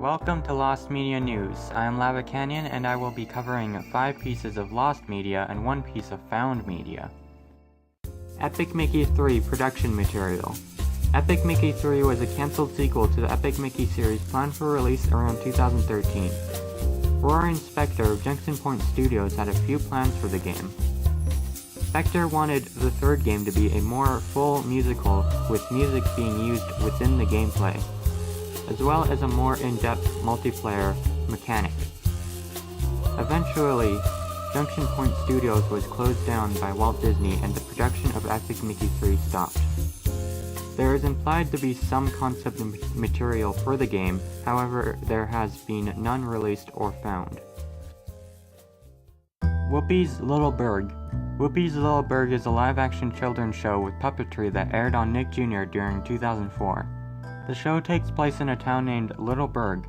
Welcome to Lost Media News. I am Lava Canyon and I will be covering 5 pieces of lost media and 1 piece of found media. Epic Mickey 3 production material. Epic Mickey 3 was a cancelled sequel to the Epic Mickey series planned for release around 2013. Rory and Spector of Junction Point Studios had a few plans for the game. Spector wanted the third game to be a more full musical with music being used within the gameplay, as well as a more in-depth multiplayer mechanic. Eventually, Junction Point Studios was closed down by Walt Disney and the production of Epic Mickey 3 stopped. There is implied to be some concept material for the game, however, there has been none released or found. Whoopi's Little Burg. Whoopi's Little Burg is a live-action children's show with puppetry that aired on Nick Jr. during 2004. The show takes place in a town named Little Burg.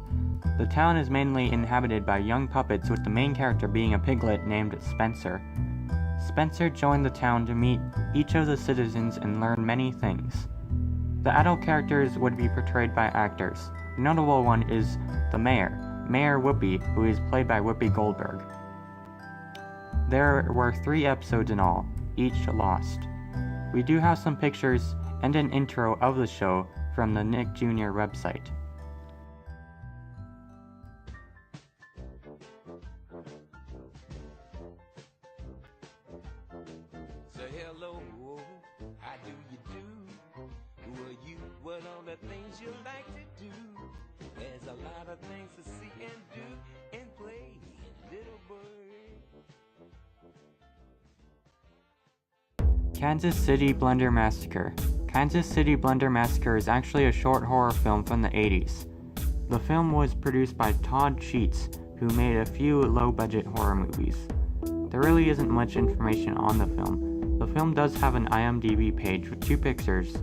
The town is mainly inhabited by young puppets, with the main character being a piglet named Spencer. Spencer joined the town to meet each of the citizens and learn many things. The adult characters would be portrayed by actors. The notable one is the mayor, Mayor Whoopi, who is played by Whoopi Goldberg. There were 3 episodes in all, each lost. We do have some pictures and an intro of the show from the Nick Jr. website. So hello, how do you do? Who are you? What are the things you like to do? There's a lot of things to see and do and play, little bird. Kansas City Blender Massacre. Kansas City Blender Massacre is actually a short horror film from the 80s. The film was produced by Todd Sheets, who made a few low-budget horror movies. There really isn't much information on the film. The film does have an IMDb page with 2 pictures,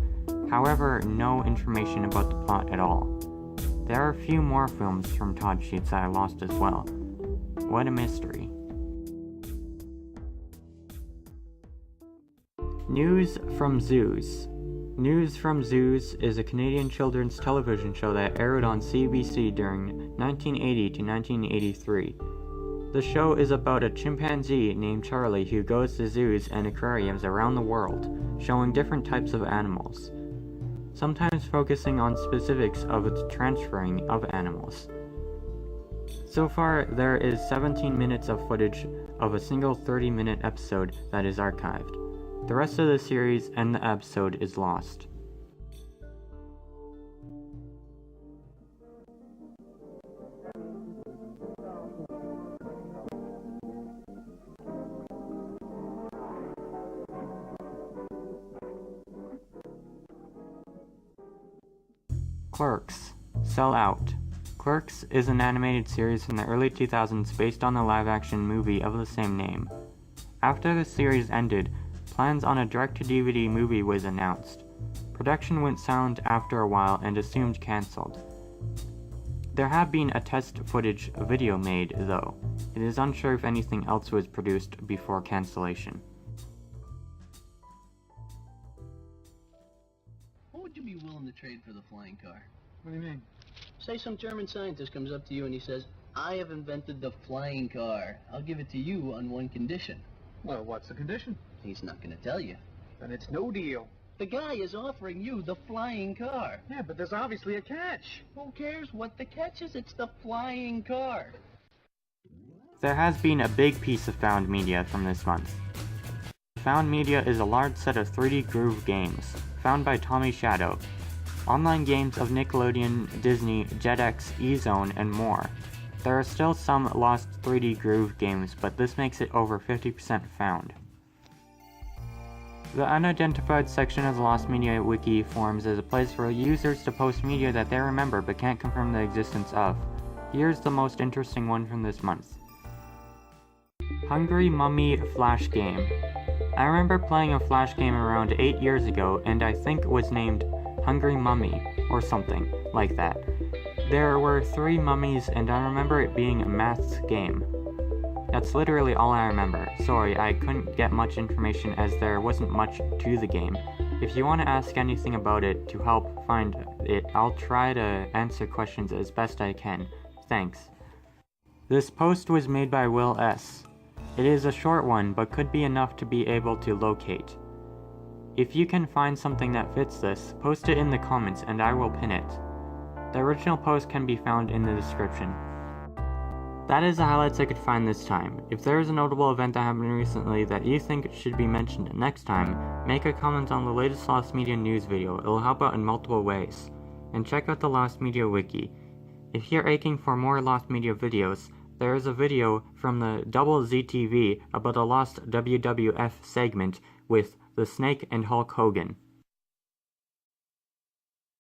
however, no information about the plot at all. There are a few more films from Todd Sheets that I lost as well. What a mystery. News from Zeus. News from Zeus is a Canadian children's television show that aired on CBC during 1980 to 1983. The show is about a chimpanzee named Charlie who goes to zoos and aquariums around the world, showing different types of animals, sometimes focusing on specifics of the transferring of animals. So far, there is 17 minutes of footage of a single 30-minute episode that is archived. The rest of the series and the episode is lost. Clerks. Sell Out. Clerks is an animated series from the early 2000s based on the live-action movie of the same name. After the series ended, plans on a direct-to-DVD movie was announced. Production went silent after a while and assumed cancelled. There have been a test footage video made, though. It is unsure if anything else was produced before cancellation. What would you be willing to trade for the flying car? What do you mean? Say some German scientist comes up to you and he says, I have invented the flying car. I'll give it to you on one condition. Well, what's the condition? He's not going to tell you. Then it's no deal. The guy is offering you the flying car. Yeah, but there's obviously a catch. Who cares what the catch is? It's the flying car. There has been a big piece of found media from this month. Found media is a large set of 3D Groove games, found by Tommy Shadow. Online games of Nickelodeon, Disney, Jetix, E-Zone, and more. There are still some lost 3D Groove games, but this makes it over 50% found. The Unidentified section of the Lost Media Wiki forums is a place for users to post media that they remember but can't confirm the existence of. Here's the most interesting one from this month. Hungry Mummy Flash Game. I remember playing a Flash game around 8 years ago, and I think it was named Hungry Mummy, or something like that. There were 3 mummies, and I remember it being a math game. That's literally all I remember. Sorry, I couldn't get much information as there wasn't much to the game. If you want to ask anything about it to help find it, I'll try to answer questions as best I can. Thanks. This post was made by Will S. It is a short one, but could be enough to be able to locate. If you can find something that fits this, post it in the comments and I will pin it. The original post can be found in the description. That is the highlights I could find this time. If there is a notable event that happened recently that you think should be mentioned next time, make a comment on the latest Lost Media news video. It will help out in multiple ways. And check out the Lost Media wiki. If you're aching for more Lost Media videos, there is a video from the Double ZTV about a lost WWF segment with The Snake and Hulk Hogan.